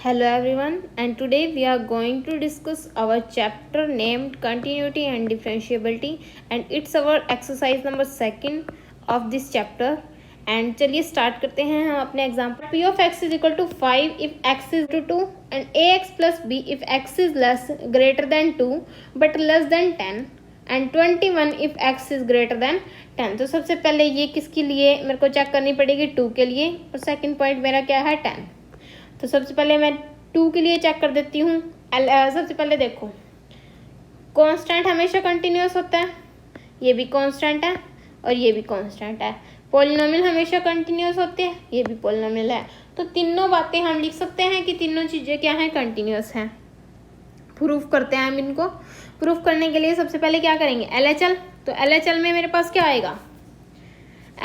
Hello everyone, and today we are going to discuss our chapter named Continuity and Differentiability, and it's our exercise number 2 of this chapter. And चलिए start करते हैं हम अपने example. P of x is equal to 5 if x is to 2 and ax plus b if x is greater than 2 but less than 10 and 21 if x is greater than 10. तो सबसे पहले ये किसके लिए मेरे को चेक करनी पड़ेगी, 2 के लिए, और सेकंड पॉइंट मेरा क्या है, 10. तो सबसे पहले मैं 2 के लिए चेक कर देती हूँ. सबसे पहले देखो, कांस्टेंट हमेशा कंटिन्यूस होता है, ये भी कांस्टेंट है और ये भी कांस्टेंट है. पॉलिनोमियल हमेशा कंटिन्यूस होते हैं, ये भी पॉलिनोमियल है. तो तीनों बातें हम लिख सकते हैं कि तीनों चीज़ें क्या हैं, कंटिन्यूस हैं. प्रूफ करते हैं हम इनको. प्रूफ करने के लिए सबसे पहले क्या करेंगे, LHL. तो LHL में मेरे पास क्या आएगा,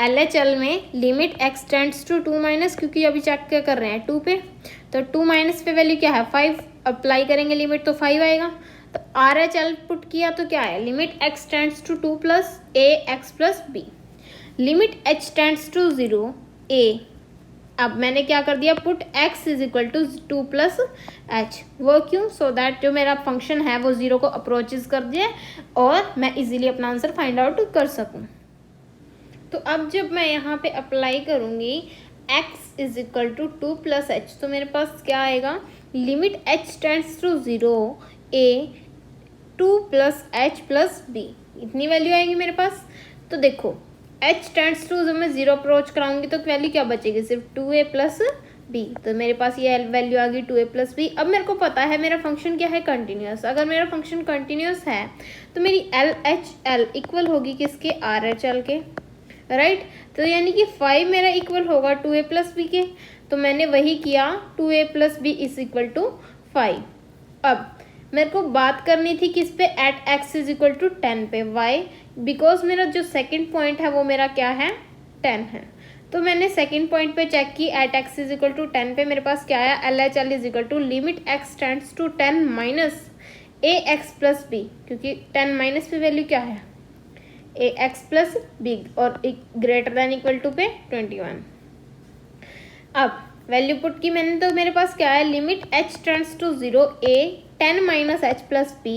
LHL में limit x tends to 2 minus, क्योंकि अभी चेक क्या कर रहे हैं 2 पे, तो 2 माइनस पे वैल्यू क्या है 5. अप्लाई करेंगे लिमिट तो 5 आएगा. तो RHL पुट किया तो क्या है, limit x tends to 2 plus a x plus b. Limit h tends to 0 a. अब मैंने क्या कर दिया, put x is equal to 2 plus h. वो क्यों, सो दैट जो मेरा फंक्शन है वो 0 को अप्रोचेज कर दिए और मैं इजीली अपना आंसर फाइंड आउट कर सकूँ. तो अब जब मैं यहाँ पे अप्लाई करूँगी x is equal to 2 plus h, तो मेरे पास क्या आएगा, limit h tends to 0 a 2 plus h plus b. इतनी वैल्यू आएगी मेरे पास. तो देखो h टेंड्स टू, जब मैं 0 अप्रोच कराऊंगी तो वैल्यू क्या बचेगी, सिर्फ 2a प्लस b. तो मेरे पास ये वैल्यू आ गई 2a प्लस b. अब मेरे को पता है मेरा फंक्शन क्या है, कंटिन्यूस. अगर मेरा फंक्शन कंटिन्यूस है तो मेरी LHL इक्वल होगी किसके, RHL के, राइट. तो यानी कि 5 मेरा इक्वल होगा 2a प्लस बी के. तो मैंने वही किया, 2a plus b is equal to 5. अब मेरे को बात करनी थी किस पे, at x is equal to 10 पे. वाई, बिकॉज मेरा जो सेकंड पॉइंट है वो मेरा क्या है, 10 है. तो मैंने सेकंड पॉइंट पे चेक की, at x is equal to 10 पे मेरे पास क्या आया, LHL is equal to limit x tends to 10 minus ax plus b, क्योंकि 10 माइनस पे वैल्यू क्या है, ax प्लस बी, और ग्रेटर देन इक्वल टू पे 21. अब वैल्यू पुट की मैंने, तो मेरे पास क्या है, limit h tends to 0 a 10 minus h plus b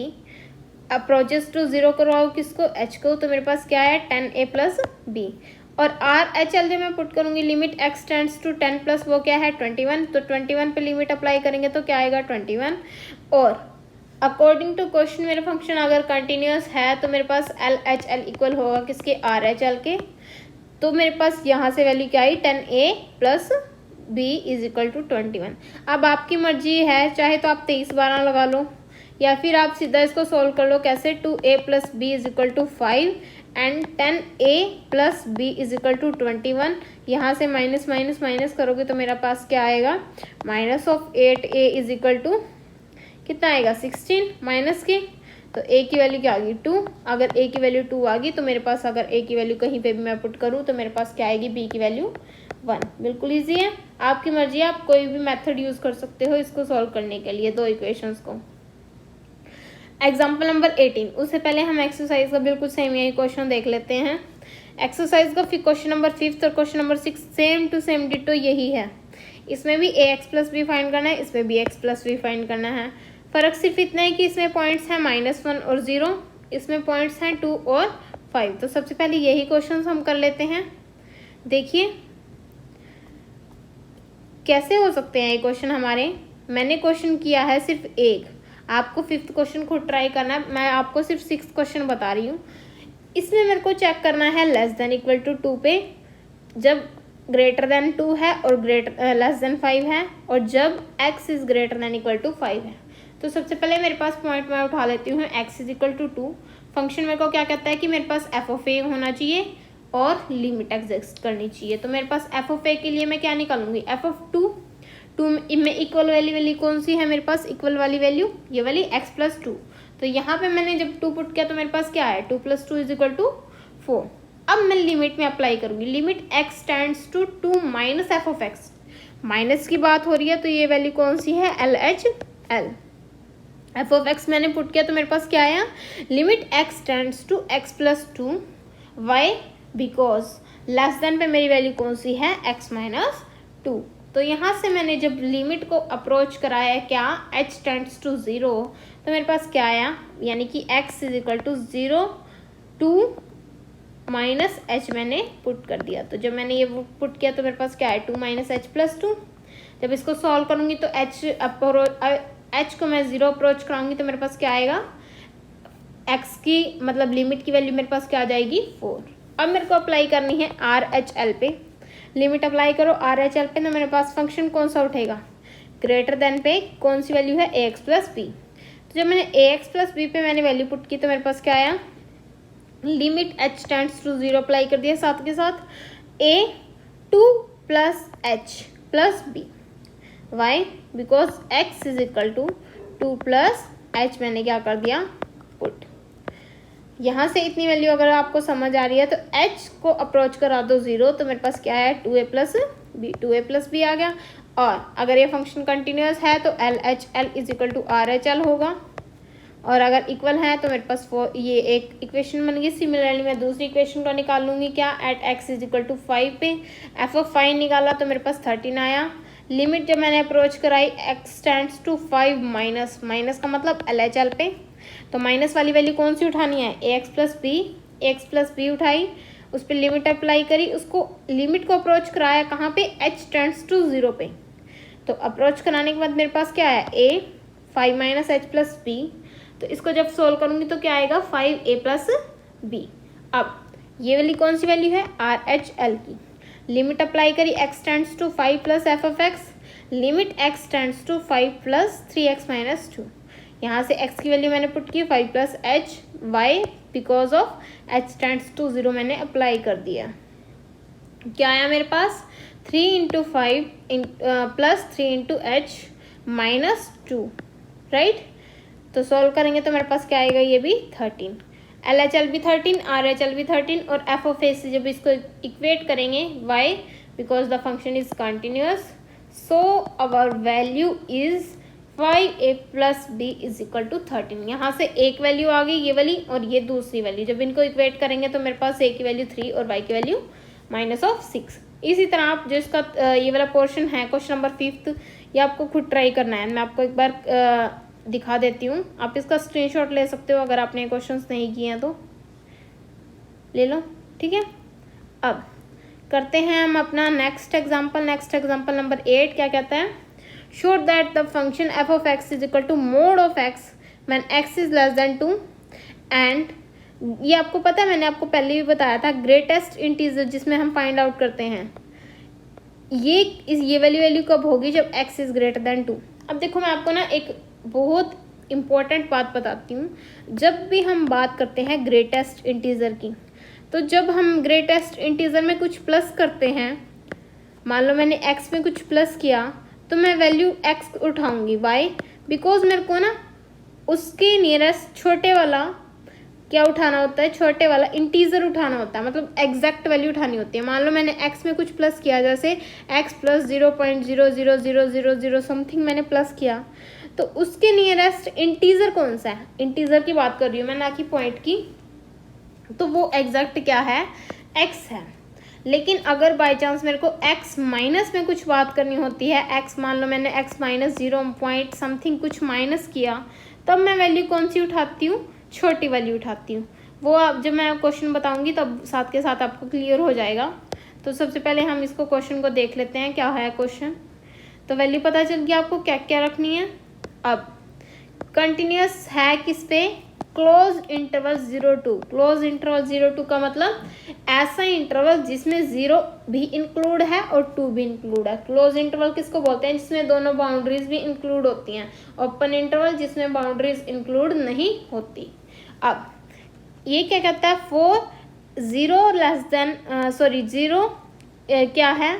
approaches to 0 करवाओ किसको, h को. तो मेरे पास क्या है 10a प्लस b. और RHL जो मैं पुट करूंगी, limit x tends to 10 plus वो क्या है 21. तो 21 पे लिमिट अप्लाई करेंगे तो क्या आएगा 21. और अकॉर्डिंग टू क्वेश्चन मेरा फंक्शन अगर कंटिन्यूस है तो मेरे पास LHL इक्वल होगा किसके, RHL के. तो मेरे पास यहाँ से वैल्यू क्या आई, 10a plus b is equal to 21. अब आपकी मर्जी है, चाहे तो आप 23/12 लगा लो या फिर आप सीधा इसको सोल्व कर लो. कैसे, 2a plus b is equal to 5 and 10a plus b is equal to 21. यहाँ से माइनस माइनस माइनस करोगे तो मेरा पास क्या आएगा, minus of 8a is equal to कितना आएगा 16 माइनस के. तो a की वैल्यू क्या आ गई 2. अगर a की वैल्यू 2 आ गई तो मेरे पास अगर a की वैल्यू कहीं पे भी मैं पुट करूँ तो मेरे पास क्या आएगी, b की वैल्यू 1. बिल्कुल ईजी है, आपकी मर्जी है, आप कोई भी मेथड यूज़ कर सकते हो इसको सॉल्व करने के लिए, दो इक्वेशंस को. Example number 18. उससे पहले हम एक्सरसाइज का बिल्कुल सेम यही क्वेश्चन देख लेते हैं. एक्सरसाइज का क्वेश्चन नंबर 5 और question number 6 same to same ditto यही है. इसमें भी ax प्लस बी फाइंड करना है, इसमें भी x प्लस बी फाइंड करना है. फ़र्क सिर्फ इतना है कि इसमें पॉइंट्स हैं -1 और 0, इसमें पॉइंट्स हैं 2 और 5. तो सबसे पहले यही क्वेश्चंस हम कर लेते हैं. देखिए कैसे हो सकते हैं ये क्वेश्चन हमारे. मैंने क्वेश्चन किया है सिर्फ एक, आपको 5th क्वेश्चन खुद ट्राई करना है. मैं आपको सिर्फ 6th क्वेश्चन बता रही हूँ. इसमें मेरे को चेक करना है लेस देन इक्वल टू 2 पे, जब ग्रेटर देन 2 है और लेस देन 5 है, और जब x is greater than equal to 5 है. तो सबसे पहले मेरे पास पॉइंट मैं उठा लेती हूँ, x is equal to 2. Function मेरे को क्या कहता है कि मेरे पास f ऑफ a होना चाहिए और लिमिट एग्जिस्ट करनी चाहिए. तो मेरे पास f ऑफ a के लिए मैं क्या निकालूंगी, f ऑफ 2 में इक्वल वाली वैल्यू कौन सी है मेरे पास, इक्वल वाली वैल्यू ये वाली x प्लस 2. तो यहाँ पे मैंने जब 2 पुट किया तो मेरे पास क्या है, 2 प्लस 2 इज इक्वल टू 4. अब मैं लिमिट में अप्लाई करूंगी, limit x tends to 2 minus f of x. Minus की बात हो रही है तो ये वैल्यू कौन सी है, LHL. एफ ऑफ एक्स मैंने पुट किया तो मेरे पास क्या आया, limit x tends to x plus 2. Why, because less than पे मेरी वैल्यू कौन सी है, x माइनस 2. तो यहाँ से मैंने जब लिमिट को अप्रोच कराया क्या h टेंड्स टू 0, तो मेरे पास क्या आया, यानी कि x is equal to 0 to minus h मैंने पुट कर दिया। तो जब मैंने ये पुट किया तो मेरे पास क्या है 2 माइनस एच प्लस 2। जब इसको सॉल्व करूँगी तो h को मैं 0 अप्रोच कराऊंगी तो मेरे पास क्या आएगा, x की मतलब लिमिट की वैल्यू मेरे पास क्या आ जाएगी 4। अब मेरे को अप्लाई करनी है RHL पे, लिमिट अप्लाई करो RHL पे, तो मेरे पास फंक्शन कौन सा उठेगा, ग्रेटर देन पे कौन सी वैल्यू है ax प्लस बी। तो जब मैंने ax प्लस बी पे मैंने वैल्यू पुट की तो मेरे पास क्या आया, limit h tends to 0 apply कर दिया, साथ के साथ a 2 plus h plus b, why because x is equal to 2 plus h मैंने क्या कर दिया पुट। यहाँ से इतनी वैल्यू अगर आपको समझ आ रही है तो h को अप्रोच करा दो 0, तो मेरे पास क्या है 2a प्लस बी आ गया। और अगर ये फंक्शन कंटिन्यूस है तो LHL is equal to RHL होगा, और अगर इक्वल है तो मेरे पास ये एक इक्वेशन बन गई। सिमिलरली मैं दूसरी इक्वेशन को निकाल लूँगी, क्या at x is equal to 5 पे f ऑफ 5 निकाला तो मेरे पास 13 आया। लिमिट जब मैंने अप्रोच कराई x टेंड्स टू 5 माइनस का मतलब LHL पे, तो माइनस वाली वैल्यू कौन सी उठानी है, ax प्लस बी उठाई, उस पर लिमिट अप्लाई करी, उसको लिमिट को अप्रोच कराया कहाँ पे h टेंड्स टू 0 पे। तो अप्रोच कराने के बाद मेरे पास क्या है a 5 minus h plus b, तो इसको जब सोल्व करूँगी तो क्या आएगा 5a प्लस बी। अब ये वाली कौन सी वैल्यू है RHL की, लिमिट अप्लाई करी x tends to 5 plus f of x, limit x tends to 5 plus 3x minus 2। यहाँ से x की वैल्यू मैंने पुट की 5 plus h, why because of h tends to 0 मैंने अप्लाई कर दिया। क्या आया मेरे पास 3 into 5 plus 3 into h minus 2, right. तो सॉल्व करेंगे तो मेरे पास क्या आएगा, ये भी 13, LHL भी 13, RHL भी 13, और f ऑफ a से जब इसको इक्वेट करेंगे y because the function is continuous, so our value is 5a plus b is equal to 13। यहाँ से एक वैल्यू आ गई ये वाली और ये दूसरी वैल्यू, जब इनको इक्वेट करेंगे तो मेरे पास a की वैल्यू 3 और y की वैल्यू माइनस ऑफ 6। इसी तरह आप जो इसका ये वाला पोर्शन है क्वेश्चन नंबर 5, ये आपको खुद ट्राई करना है। मैं आपको एक बार दिखा देती हूँ, आप इसका स्क्रीनशॉट ले सकते हो अगर आपने क्वेश्चंस नहीं किए हैं तो ले लो, ठीक है। अब करते हैं हम अपना नेक्स्ट एग्जांपल नंबर 8। क्या कहता है, show that the function f of x is equal to mod of x when x is less than 2 and, ये आपको पता है मैंने आपको पहले भी बताया था, ग्रेटेस्ट इंटीजर जिसमें हम फाइंड आउट करते हैं ये वैल्यू कब होगी, जब x इज ग्रेटर देन 2। अब देखो मैं आपको ना एक बहुत इम्पॉर्टेंट बात बताती हूँ, जब भी हम बात करते हैं ग्रेटेस्ट इंटीजर की, तो जब हम ग्रेटेस्ट इंटीजर में कुछ प्लस करते हैं, मान लो मैंने x में कुछ प्लस किया तो मैं वैल्यू x उठाऊंगी, वाई बिकॉज मेरे को ना उसके नियरेस्ट छोटे वाला क्या उठाना होता है, छोटे वाला इंटीजर उठाना होता है, मतलब एग्जैक्ट वैल्यू उठानी होती है। मान लो मैंने x में कुछ प्लस किया, जैसे x प्लस 0.00000 समथिंग मैंने प्लस किया, तो उसके नियरेस्ट इंटीजर कौन सा है, इंटीजर की बात कर रही हूँ मैं, ना कि पॉइंट की, तो वो एग्जैक्ट क्या है x है। लेकिन अगर बाय चांस मेरे को x माइनस में कुछ बात करनी होती है, x मान लो मैंने x माइनस 0 पॉइंट समथिंग कुछ माइनस किया, तब मैं वैल्यू कौन सी उठाती हूँ, छोटी वैल्यू उठाती हूँ। वो आप जब मैं क्वेश्चन बताऊँगी तब साथ के साथ आपको क्लियर हो जाएगा। तो सबसे पहले हम इसको क्वेश्चन को देख लेते हैं क्या है क्वेश्चन। तो वैल्यू पता चल गया आपको क्या क्या रखनी है। अब कंटिन्यूस है किस पे, क्लोज इंटरवल 0 2, क्लोज इंटरवल 0 2 का मतलब ऐसा इंटरवल जिसमें 0 भी इंक्लूड है और 2 भी इंक्लूड है। क्लोज इंटरवल किसको बोलते हैं, जिसमें दोनों बाउंड्रीज भी इंक्लूड होती हैं। ओपन इंटरवल जिसमें बाउंड्रीज इंक्लूड नहीं होती। अब ये क्या कहता है, 0 लेस देन 0 क्या है,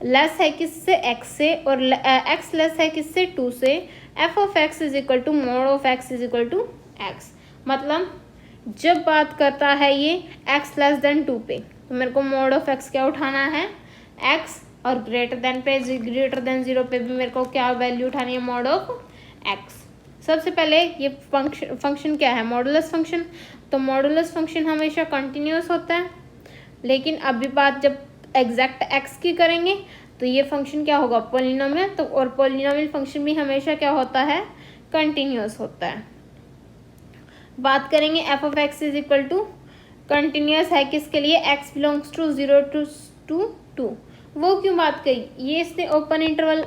लेस है किससे, x से, और x लेस है किससे, 2 से। f of x is equal to mod of x is equal to x, मतलब जब बात करता है ये x लेस देन 2 पे, तो मेरे को मोड ऑफ x क्या उठाना है, x, और ग्रेटर देन 0 पे भी मेरे को क्या वैल्यू उठानी है, मोड ऑफ x। सबसे पहले ये फंक्शन क्या है, मॉडुलस फंक्शन। तो मॉडुलस फंक्शन हमेशा कंटिन्यूस होता है, लेकिन अभी बात जब एग्जैक्ट x की करेंगे तो ये फंक्शन क्या होगा, पॉलिनोमियल। तो और पॉलिनोमियल फंक्शन भी हमेशा क्या होता है, कंटिन्यूअस होता है। बात करेंगे f of x is equal to continuous है किसके लिए, एक्स बिलोंग्स टू 0 to 2। वो क्यों बात कही, ये इसने ओपन इंटरवल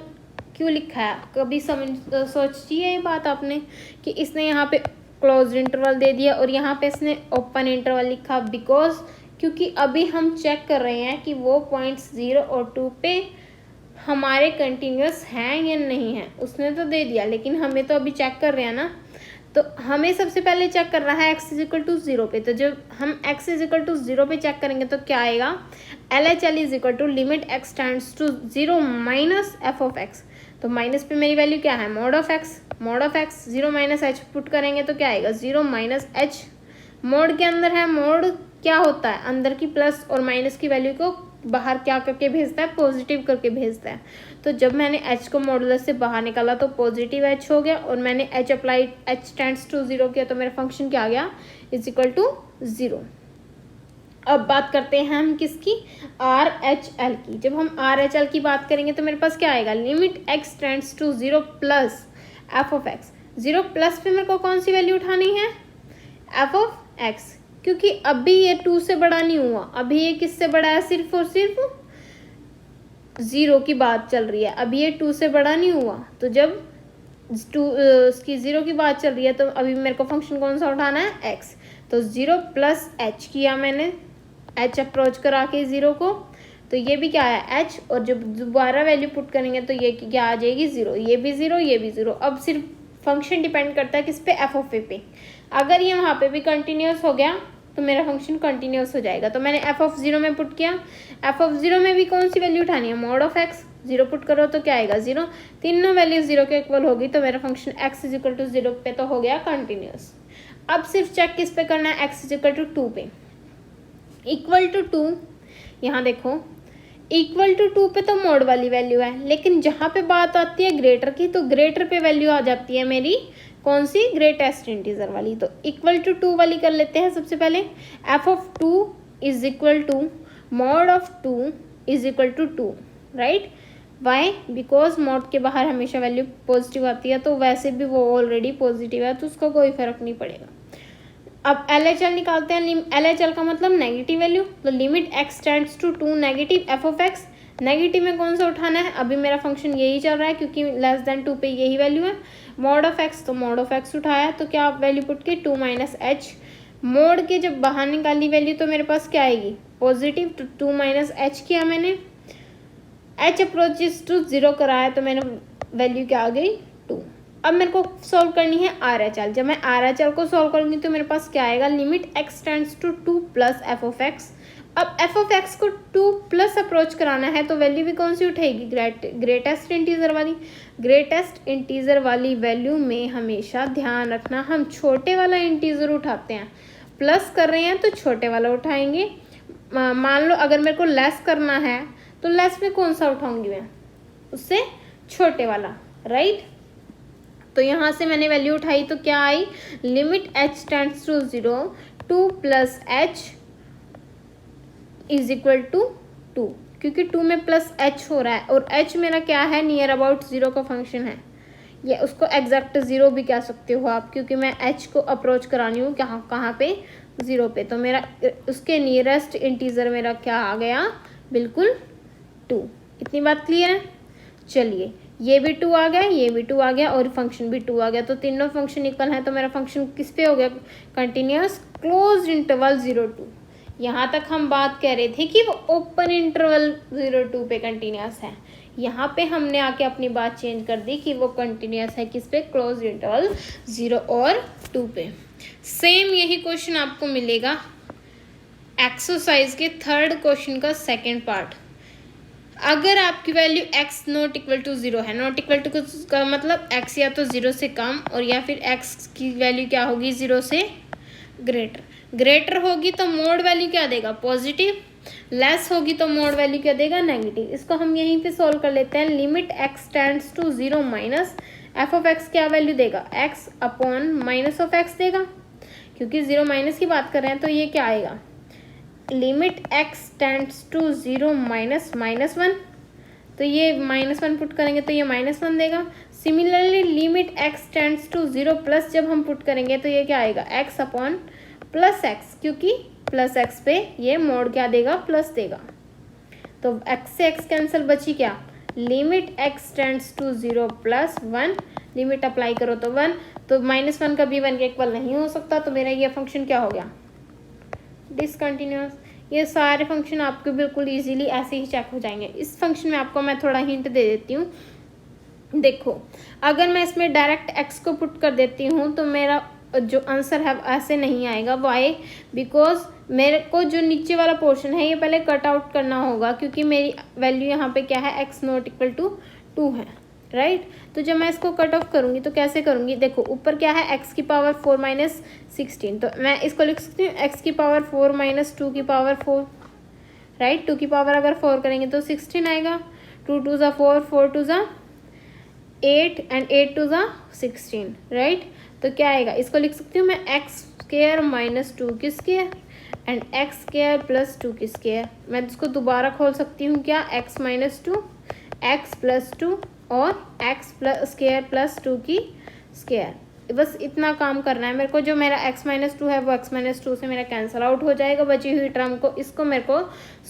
क्यों लिखा है, कभी सोची है ये बात आपने कि इसने यहाँ पे क्लोज इंटरवल दे दिया और यहाँ पे इसने ओपन इंटरवल लिखा, बिकॉज क्योंकि अभी हम चेक कर रहे हैं कि वो पॉइंट्स 0 और 2 पे हमारे कंटिन्यूअस हैं या नहीं है। उसने तो दे दिया लेकिन हमें तो अभी चेक कर रहे हैं ना, तो हमें सबसे पहले चेक करना है x इज इक्वल टू 0 पे। तो जब हम x इज इक्वल टू 0 पे चेक करेंगे तो क्या आएगा, LHL is equal to limit x tends to 0 minus f of x. तो माइनस पे मेरी वैल्यू क्या है, mod of x 0 minus h put करेंगे तो क्या आएगा, 0 माइनस एच। मोड के अंदर है, मोड क्या होता है, अंदर की प्लस और माइनस की वैल्यू को बाहर क्या करके भेजता है, पॉजिटिव करके भेजता है। तो जब मैंने h को मॉडुलस से बाहर निकाला तो पॉजिटिव h हो गया और मैंने h apply h tends to 0 किया तो मेरा फंक्शन क्या आ गया, इज इक्वल टू 0। अब बात करते हैं हम किसकी, RHL की। जब हम RHL की बात करेंगे तो मेरे पास क्या आएगा, limit x tends to 0 plus f of x. 0 plus पे मेरे को कौन सी वैल्यू उठानी है, एफ ऑफ एक्स, क्योंकि अभी ये 2 से बड़ा नहीं हुआ, अभी ये किससे बड़ा है, सिर्फ और सिर्फ 0 की बात चल रही है, अभी ये 2 से बड़ा नहीं हुआ। तो जब उसकी 0 की बात चल रही है तो अभी मेरे को फंक्शन कौन सा उठाना है, x। तो 0 प्लस एच किया मैंने, h अप्रोच करा के 0 को, तो ये भी क्या है h, और जब दोबारा वैल्यू पुट करेंगे तो ये क्या आ जाएगी 0, ये भी 0, ये भी 0। अब सिर्फ फंक्शन डिपेंड करता है किस पे, एफ ऑफ ए पे। अगर ये वहाँ पे भी कंटिन्यूस हो गया तो मेरा फंक्शन कंटिन्यूस हो जाएगा। तो मैंने एफ ऑफ 0 में पुट किया, एफ ऑफ 0 में भी कौन सी वैल्यू उठानी है, मॉड ऑफ एक्स। 0 पुट करो तो क्या आएगा, 0। तीनों वैल्यू 0 के इक्वल होगी तो मेरा function x is equal to 0 पे तो हो गया कंटिन्यूस। अब सिर्फ चेक किस पे करना है, x इज इक्वल टू 2 पे। इक्वल टू 2, यहाँ देखो इक्वल टू 2 पे तो मोड वाली वैल्यू है, लेकिन जहाँ पे बात आती है ग्रेटर की तो ग्रेटर पे वैल्यू आ जाती है मेरी कौन सी, ग्रेटेस्ट इंटीजर वाली। तो इक्वल टू 2 वाली कर लेते हैं सबसे पहले। F of 2 is equal to mod of 2 is equal to 2, right. Why, because mod के बाहर हमेशा वैल्यू पॉजिटिव आती है, तो वैसे भी वो ऑलरेडी पॉजिटिव है तो उसका कोई फर्क नहीं पड़ेगा। अब LHL निकालते हैं, LHL का मतलब नेगेटिव वैल्यू। तो limit x tends to 2 negative f of x, negative में कौन सा उठाना है, अभी मेरा फंक्शन यही चल रहा है क्योंकि लेस देन 2 पे यही वैल्यू है। मॉड ऑफ एक्स, तो मॉड ऑफ एक्स उठाया तो क्या वैल्यू पुट की, 2 माइनस एच। मोड के जब बाहर निकाली वैल्यू तो मेरे पास क्या आएगी, पॉजिटिव। तो 2 माइनस एच किया मैंने, h अप्रोचेस टू 0 कराया तो मैंने वैल्यू क्या आ गई, 2। अब मेरे को सॉल्व करनी है RHL। जब मैं RHL को सॉल्व करूंगी तो मेरे पास क्या आएगा, limit x tends to 2 plus f of x. अब एफ ऑफ एक्स को 2 प्लस अप्रोच कराना है तो वैल्यू भी कौन सी उठेगी, ग्रेटेस्ट इंटीजर वाली। ग्रेटेस्ट इंटीजर वाली वैल्यू में हमेशा ध्यान रखना हम छोटे वाला इंटीजर उठाते हैं, प्लस कर रहे हैं तो छोटे वाला उठाएंगे। मान लो अगर मेरे को लेस करना है तो लेस में कौन सा उठाऊंगी मैं, उससे छोटे वाला, राइट। तो यहाँ से मैंने वैल्यू उठाई तो क्या आई, limit h tends to 0 2 plus h is equal to 2, क्योंकि 2 में प्लस h हो रहा है और h मेरा क्या है, नियर अबाउट 0 का फंक्शन है, या उसको एग्जैक्ट 0 भी कह सकते हो आप, क्योंकि मैं h को अप्रोच करानी हूँ कहाँ पे, 0 पे। तो मेरा उसके नियरेस्ट इंटीजर मेरा क्या आ गया, बिल्कुल 2। इतनी बात क्लियर है। चलिए ये भी 2 आ गया, ये भी 2 आ गया और फंक्शन भी 2 आ गया, तो तीनों फंक्शन इक्वल है। तो मेरा फंक्शन किस पे हो गया, कंटिन्यूअस क्लोज इंटरवल 0-2। यहाँ तक हम बात कह रहे थे कि वो ओपन इंटरवल 0-2 पे कंटिन्यूअस है, यहाँ पे हमने आके अपनी बात चेंज कर दी कि वो कंटिन्यूअस है किस पे, क्लोज इंटरवल 0 और 2 पे। सेम यही क्वेश्चन आपको मिलेगा एक्सरसाइज के 3rd क्वेश्चन का 2nd पार्ट। अगर आपकी value x not equal to 0 है, नॉट इक्वल टू का मतलब x या तो 0 से कम और या फिर x की वैल्यू क्या होगी, 0 से ग्रेटर होगी तो मोड वैल्यू क्या देगा, पॉजिटिव। लेस होगी तो मोड वैल्यू क्या देगा, नेगेटिव। इसको हम यहीं पे सॉल्व कर लेते हैं। Limit x tends to 0 minus f of x क्या वैल्यू देगा, x upon minus of x देगा, क्योंकि 0 माइनस की बात कर रहे हैं। तो ये क्या आएगा, limit x tends to 0 minus -1, तो ये -1 पुट करेंगे तो ये -1 देगा। Similarly limit x tends to 0 plus जब हम पुट करेंगे तो ये क्या आएगा, x अपॉन प्लस एक्स, क्योंकि प्लस एक्स पे ये मोड क्या देगा, प्लस देगा। तो x से x कैंसिल, बची क्या, limit x tends to 0 plus 1, limit apply करो तो 1, तो -1 कभी 1 के इक्वल नहीं हो सकता, तो मेरा ये फंक्शन क्या हो गया, डिसकंटिन्यूअस। ये सारे फंक्शन आपके बिल्कुल इजीली ऐसे ही चेक हो जाएंगे। इस फंक्शन में आपको मैं थोड़ा हिंट दे देती हूँ। देखो, अगर मैं इसमें डायरेक्ट x को पुट कर देती हूँ तो मेरा जो आंसर है ऐसे नहीं आएगा। वाई, बिकॉज मेरे को जो नीचे वाला पोर्शन है ये पहले कट आउट करना होगा, क्योंकि मेरी वैल्यू यहाँ पे क्या है, x नॉट इक्वल टू 2 है, राइट। तो जब मैं इसको कट ऑफ करूँगी तो कैसे करूँगी, देखो ऊपर क्या है, x की पावर 4 माइनस 16, तो मैं इसको लिख सकती हूँ x की पावर 4 माइनस 2 की पावर 4, राइट। 2 की पावर अगर 4 करेंगे तो 16 आएगा। 2 2 ज़ा 4, 4 2 ज़ा 8 एंड 8 2 ज़ा 16, राइट। तो क्या आएगा, इसको लिख सकती हूँ मैं x स्क्वायर माइनस 2 की square and x square plus 2 की स्क्वायर। मैं इसको दोबारा खोल सकती हूँ क्या, x माइनस 2, x प्लस 2 और x प्लस स्क्वायर प्लस 2 की स्क्वायर। बस इतना काम करना है मेरे को। जो मेरा x माइनस 2 है वो x माइनस 2 से मेरा कैंसिल आउट हो जाएगा बची हुई टर्म को। इसको मेरे को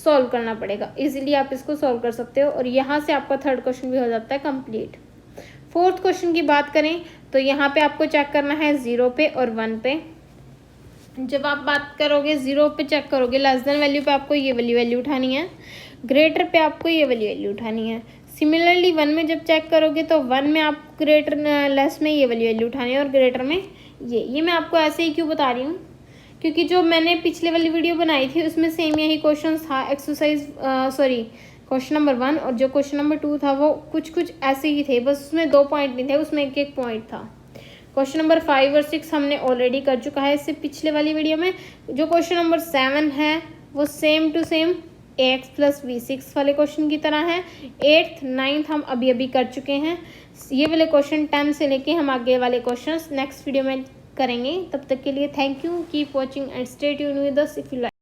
सॉल्व करना पड़ेगा। इजीली आप इसको सॉल्व कर सकते हो और यहाँ से आपका थर्ड क्वेश्चन भी हो जाता है कंप्लीट। फोर्थ क्वेश्चन की बात करें तो यहाँ पे आपको चेक करना है 0 पे और 1 पे। जब आप बात करोगे 0 पे चेक करोगे, लेस देन वैल्यू पे आपको ये वैल्यू उठानी है, ग्रेटर पे आपको ये वैल्यू उठानी है। सिमिलरली 1 में जब चेक करोगे तो 1 में आप ग्रेटर लेस में ये वैल्यू उठानी है और ग्रेटर में ये मैं आपको ऐसे ही क्यों बता रही हूँ, क्योंकि जो मैंने पिछले वाली वीडियो बनाई थी उसमें सेम यही क्वेश्चन था। क्वेश्चन नंबर 1 और जो क्वेश्चन नंबर 2 था वो कुछ ऐसे ही थे, बस उसमें 2 पॉइंट नहीं थे, उसमें एक पॉइंट था। क्वेश्चन नंबर 5 और 6 हमने ऑलरेडी कर चुका है इससे पिछले वाली वीडियो में। जो क्वेश्चन नंबर 7 है वो same to same ax plus v6 वाले क्वेश्चन की तरह है। 8th 9th हम अभी कर चुके हैं। ये वाले क्वेश्चन 10 से लेके हम आगे वाले क्वेश्चन नेक्स्ट वीडियो में करेंगे। तब तक के लिए thank you, keep watching and stay tuned with us if you like.